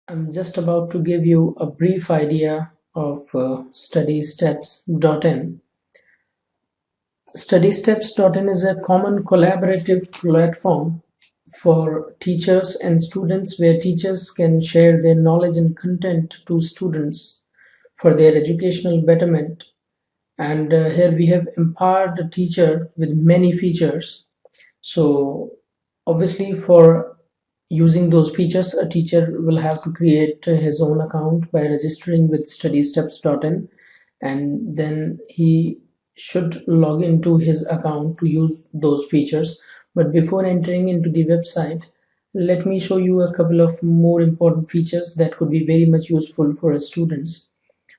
I'm just about to give you a brief idea of StudySteps.in. StudySteps.in is a common collaborative platform for teachers and students where teachers can share their knowledge and content to students for their educational betterment. And here we have empowered the teacher with many features. So obviously for using those features, a teacher will have to create his own account by registering with StudySteps.in, and then he should log into his account to use those features. But before entering into the website, let me show you a couple of more important features that could be very much useful for our students.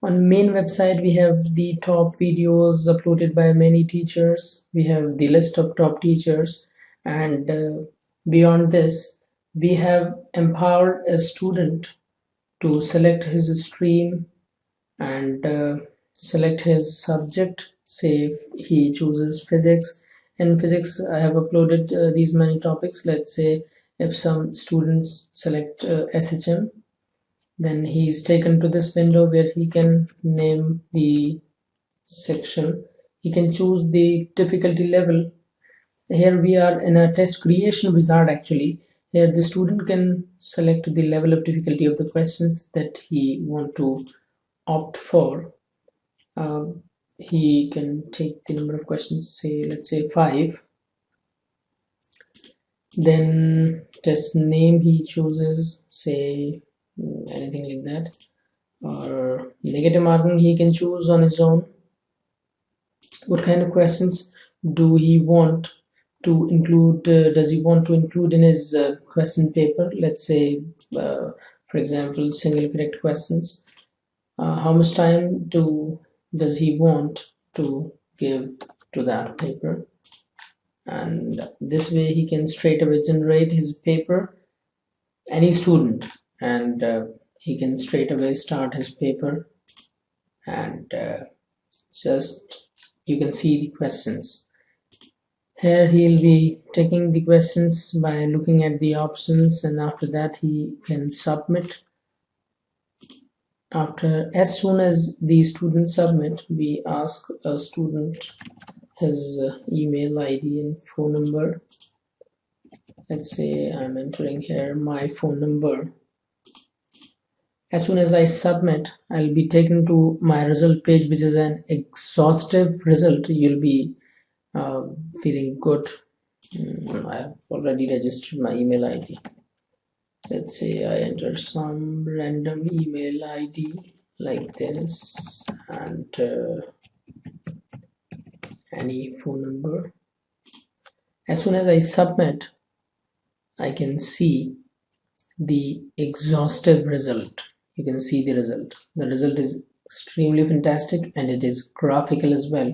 On main website, we have the top videos uploaded by many teachers. We have the list of top teachers, and beyond this, we have empowered a student to select his stream and select his subject. Say if he chooses physics. In physics, I have uploaded these many topics. Let's say if some students select SHM, then he is taken to this window where he can name the section. He can choose the difficulty level. Here we are in a test creation wizard actually. Here the student can select the level of difficulty of the questions that he want to opt for. He can take the number of questions, say let's say 5. Then test name he chooses, say anything like that, or negative marking he can choose on his own. What kind of questions do he want to include? Does he want to include in his question paper? Let's say for example single correct questions. How much time does he want to give to that paper? And this way he can straight away generate his paper, any student, and he can straight away start his paper, and just you can see the questions. Here he'll be taking the questions by looking at the options, and after that he can submit. As soon as the student submit, we ask a student his email ID and phone number. Let's say I'm entering here my phone number. As soon as I submit, I'll be taken to my result page, which is an exhaustive result. You'll be feeling good. I've already registered my email ID. Let's say I enter some random email ID like this, and any phone number. As soon as I submit, I can see the exhaustive result. You can see the result. The result is extremely fantastic, and it is graphical as well.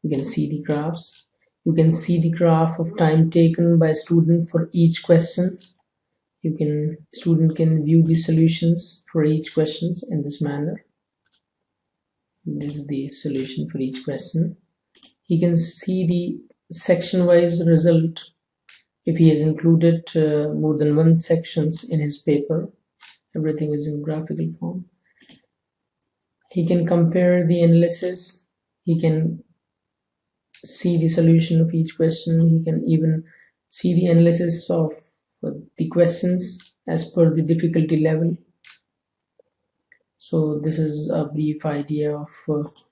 You can see the graphs. You can see the graph of time taken by student for each question. Student can view the solutions for each questions in this manner. This is the solution for each question. He can see the section wise result if he has included more than one sections in his paper. Everything is in graphical form. He can compare the analysis. He can see the solution of each question. He can even see the analysis of the questions as per the difficulty level. So this is a brief idea of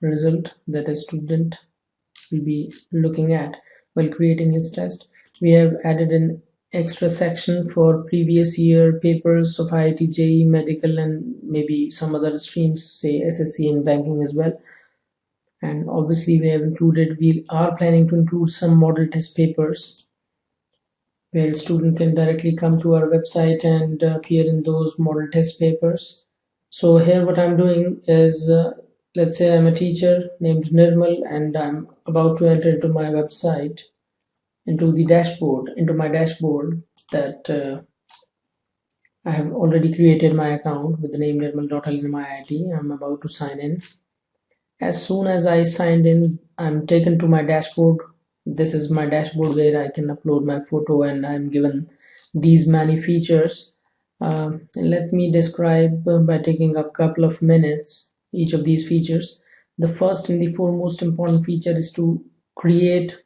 result that a student will be looking at while creating his test. We have added an extra section for previous year papers of IIT, JEE, medical, and maybe some other streams, say SSC and banking as well. And obviously we are planning to include some model test papers where student can directly come to our website and appear in those model test papers. So here what I'm doing is, let's say I'm a teacher named Nirmal, and I'm about to enter into my website, into my dashboard that I have already created my account with the name nirmal.alinmyit. I'm about to sign in. As soon as I signed in, I'm taken to my dashboard. This is my dashboard where I can upload my photo, and I'm given these many features. Let me describe by taking a couple of minutes each of these features. The first and the foremost important feature is to create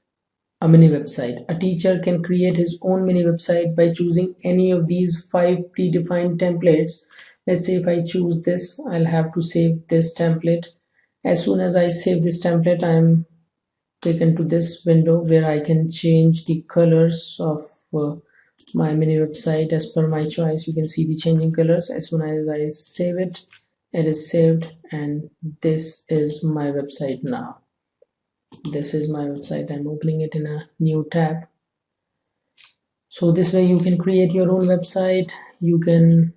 a mini website. A teacher can create his own mini website by choosing any of these 5 predefined templates. Let's say if I choose this, I'll have to save this template. As soon as I save this template, I'm taken to this window where I can change the colors of my mini website as per my choice. You can see the changing colors. As soon as I save it, it is saved, and this is my website now. This is my website. I'm opening it in a new tab. So this way you can create your own website. You can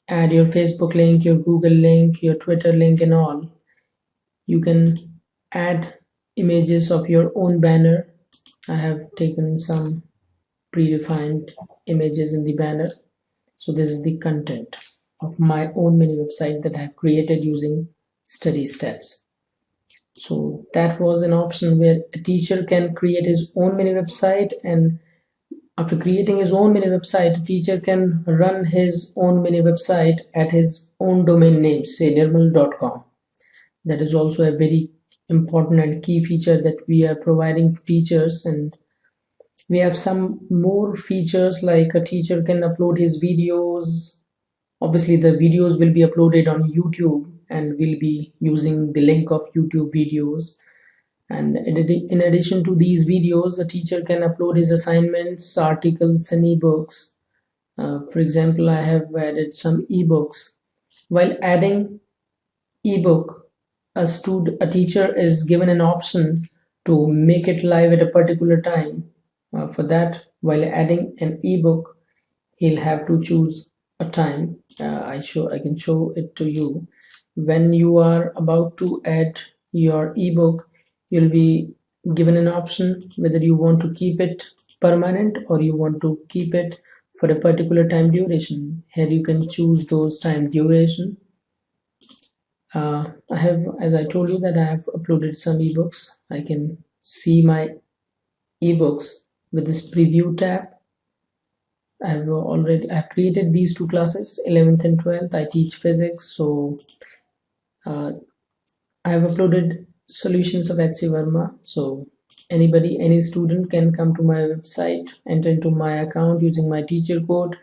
add your Facebook link, your Google link, your Twitter link, and all. You can add images of your own banner. I have taken some predefined images in the banner. So this is the content of my own mini website that I have created using study steps. So that was an option where a teacher can create his own mini website, and after creating his own mini website, a teacher can run his own mini website at his own domain name, say nirmal.com. That is also a very important and key feature that we are providing to teachers. And we have some more features, like a teacher can upload his videos. Obviously the videos will be uploaded on YouTube, and we'll be using the link of YouTube videos. And in addition to these videos, the teacher can upload his assignments, articles, and ebooks. For example, I have added some ebooks. While adding ebook, a teacher is given an option to make it live at a particular time. For that, while adding an ebook, he'll have to choose a time. I can show it to you. When you are about to add your ebook, you'll be given an option whether you want to keep it permanent or you want to keep it for a particular time duration. Here you can choose those time duration. I have, as I told you, that I have uploaded some ebooks. I can see my ebooks with this preview tab. I've created these two classes, 11th and 12th. I teach physics, so I have uploaded solutions of HC Verma. So any student can come to my website, enter into my account using my teacher code,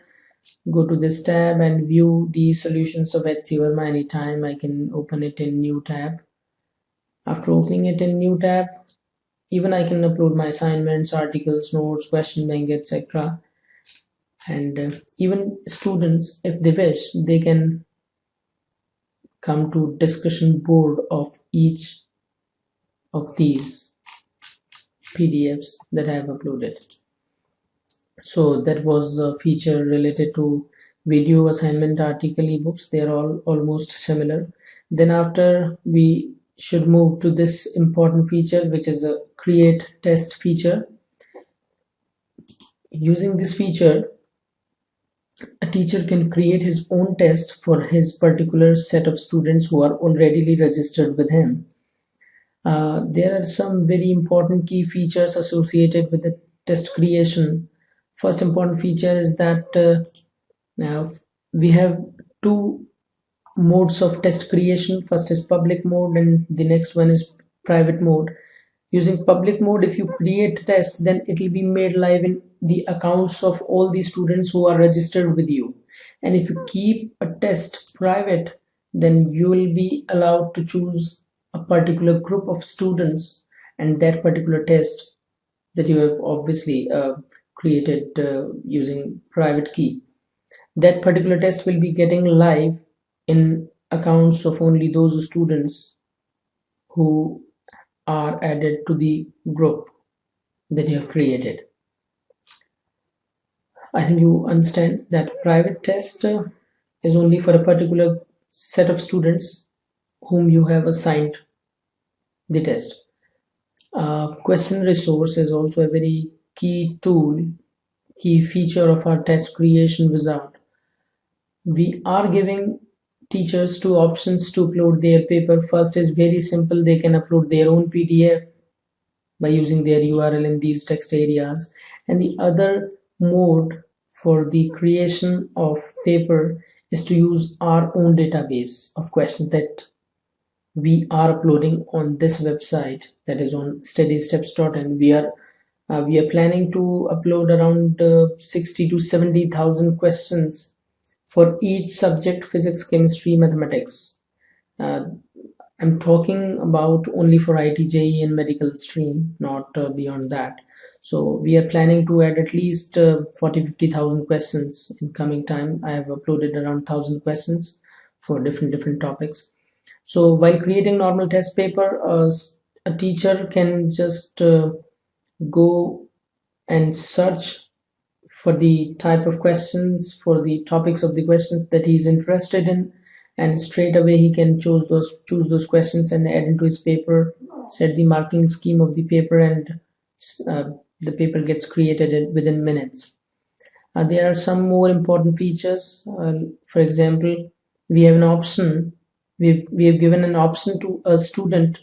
go to this tab and view the solutions of HC Verma anytime. I can open it in new tab. After opening it in new tab, even I can upload my assignments, articles, notes, question bank, etc. And even students, if they wish, they can come to discussion board of each of these PDFs that I have uploaded. So that was a feature related to video, assignment, article, ebooks. They are all almost similar. Then after, we should move to this important feature, which is a create test feature. Using this feature, a teacher can create his own test for his particular set of students who are already registered with him. There are some very important key features associated with the test creation. First important feature is that now we have two modes of test creation. First is public mode and the next one is private mode. Using public mode, if you create a test, then it will be made live in the accounts of all the students who are registered with you. And if you keep a test private, then you will be allowed to choose a particular group of students and that particular test that you have obviously created using private key. That particular test will be getting live in accounts of only those students who are added to the group that you have created. I think you understand that private test is only for a particular set of students whom you have assigned the test. Question resource is also a very key tool, key feature of our test creation wizard. We are giving teachers two options to upload their paper. First is very simple, they can upload their own PDF by using their URL in these text areas, and the other mode for the creation of paper is to use our own database of questions that we are uploading on this website, that is on studysteps.in. We are planning to upload around 60 to 70,000 questions for each subject: physics, chemistry, mathematics. uh, I'm talking about only for IT, JEE and medical stream, not beyond that. So we are planning to add at least 40 50,000 questions in coming time. I have uploaded around 1,000 questions for different topics. So while creating normal test paper, a teacher can just go and search for the type of questions, for the topics of the questions that he's interested in, and straight away he can choose those questions and add into his paper, set the marking scheme of the paper, and uh, the paper gets created within minutes. There are some more important features. For example, we have an option. We have given an option to a student,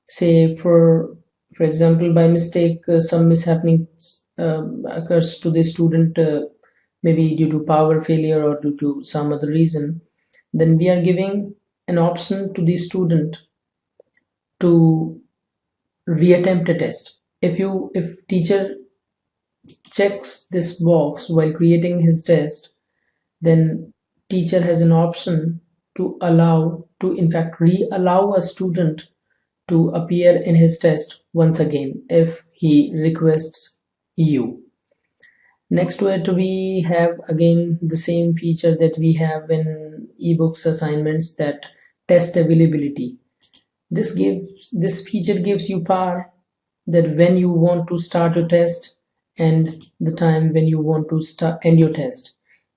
say for example, by mistake some mishappening occurs to the student, maybe due to power failure or due to some other reason. Then we are giving an option to the student to reattempt a test. If teacher checks this box while creating his test, then teacher has an option to in fact re-allow a student to appear in his test once again if he requests you. Next to it, we have again the same feature that we have in ebooks assignments, that test availability. This feature gives you power that when you want to start your test and the time when you want to end your test.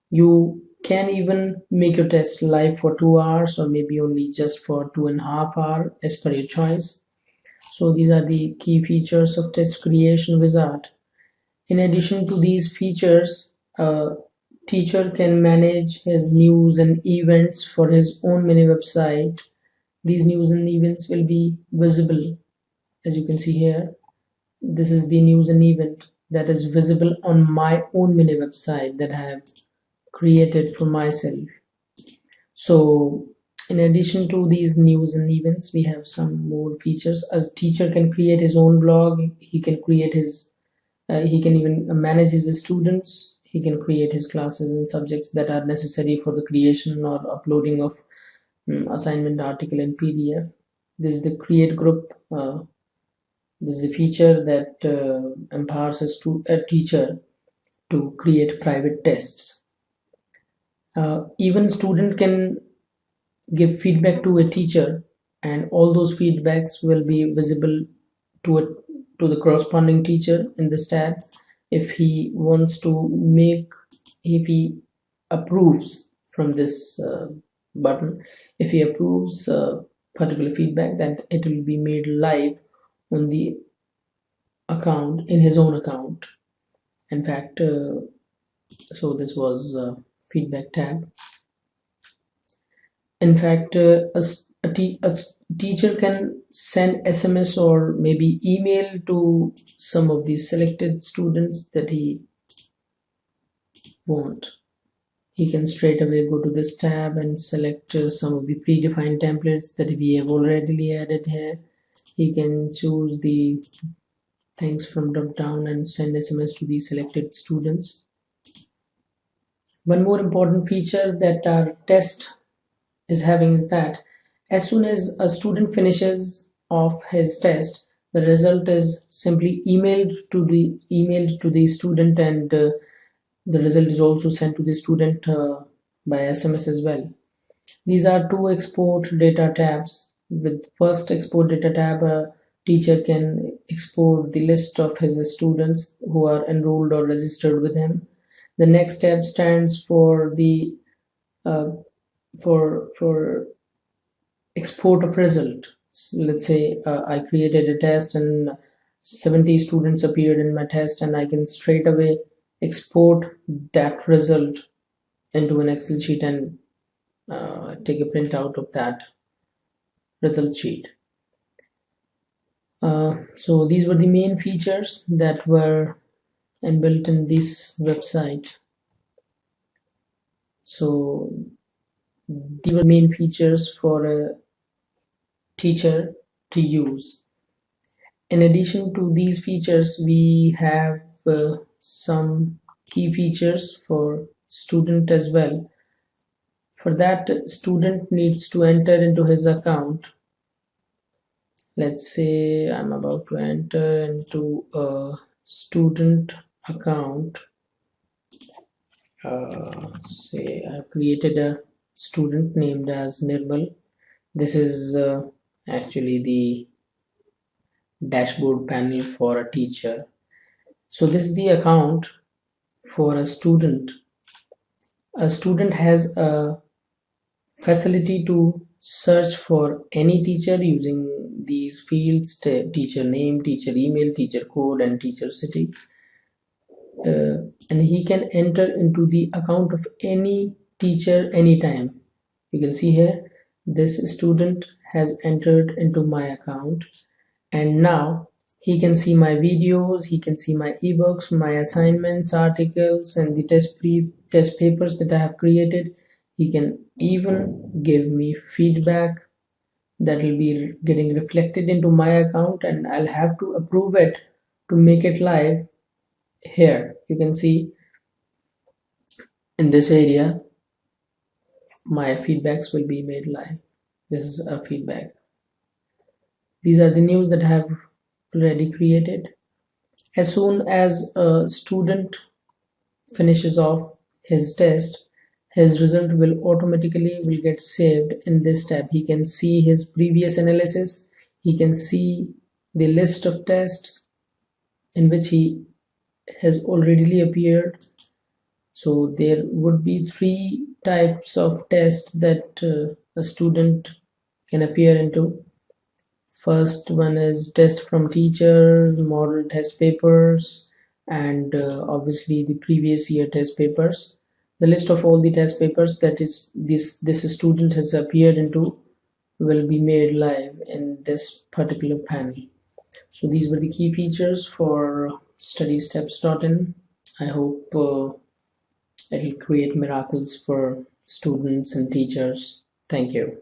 You can even make your test live for 2 hours or maybe only just for 2.5 hours as per your choice. So these are the key features of Test Creation Wizard. In addition to these features, a teacher can manage his news and events for his own mini website. These news and events will be visible, as you can see here. This is the news and event that is visible on my own mini website that I have created for myself. So in addition to these news and events, we have some more features. A teacher can create his own blog. He can create he can even manage his students. He can create his classes and subjects that are necessary for the creation or uploading of assignment article in PDF. This is the create group. This is the feature that empowers a teacher to create private tests. Even student can give feedback to a teacher, and all those feedbacks will be visible to the corresponding teacher in this tab. If he wants to if he approves from this button, if he approves particular feedback, then it will be made live on the account, in his own account. In fact, so this was feedback tab. In fact, a teacher can send SMS or maybe email to some of the selected students that he want. He can straight away go to this tab and select some of the predefined templates that we have already added here. He can choose the things from drop down and send SMS to the selected students. One more important feature that our test is having is that as soon as a student finishes off his test, the result is simply emailed to the student, and the result is also sent to the student by SMS as well. These are two export data tabs. With first export data tab, a teacher can export the list of his students who are enrolled or registered with him. The next tab stands for the for export of result. So let's say I created a test and 70 students appeared in my test, and I can straight away export that result into an Excel sheet and take a printout of that result sheet. So these were the main features that were inbuilt in this website. So these were main features for a teacher to use. In addition to these features, we have some key features for student as well. For that, student needs to enter into his account. Let's say I'm about to enter into a student account. Say I've created a student named as Nirmal. This is actually the dashboard panel for a teacher. So this is the account for a student. A student has a facility to search for any teacher using these fields: teacher name, teacher email, teacher code, and teacher city. And he can enter into the account of any teacher anytime. You can see here this student has entered into my account, and now he can see my videos, he can see my ebooks, my assignments, articles, and the test papers that I have created. He can even give me feedback that will be getting reflected into my account, and I'll have to approve it to make it live. Here you can see in this area my feedbacks will be made live. This is a feedback. These are the news that I have already created. As soon as a student finishes off his test, his result will get saved in this tab. He can see his previous analysis, he can see the list of tests in which he has already appeared. So there would be three types of tests that a student can appear into. First one is test from teachers, model test papers, and obviously the previous year test papers. The list of all the test papers that is this student has appeared into will be made live in this particular panel. So these were the key features for studysteps.in. I hope it will create miracles for students and teachers. Thank you.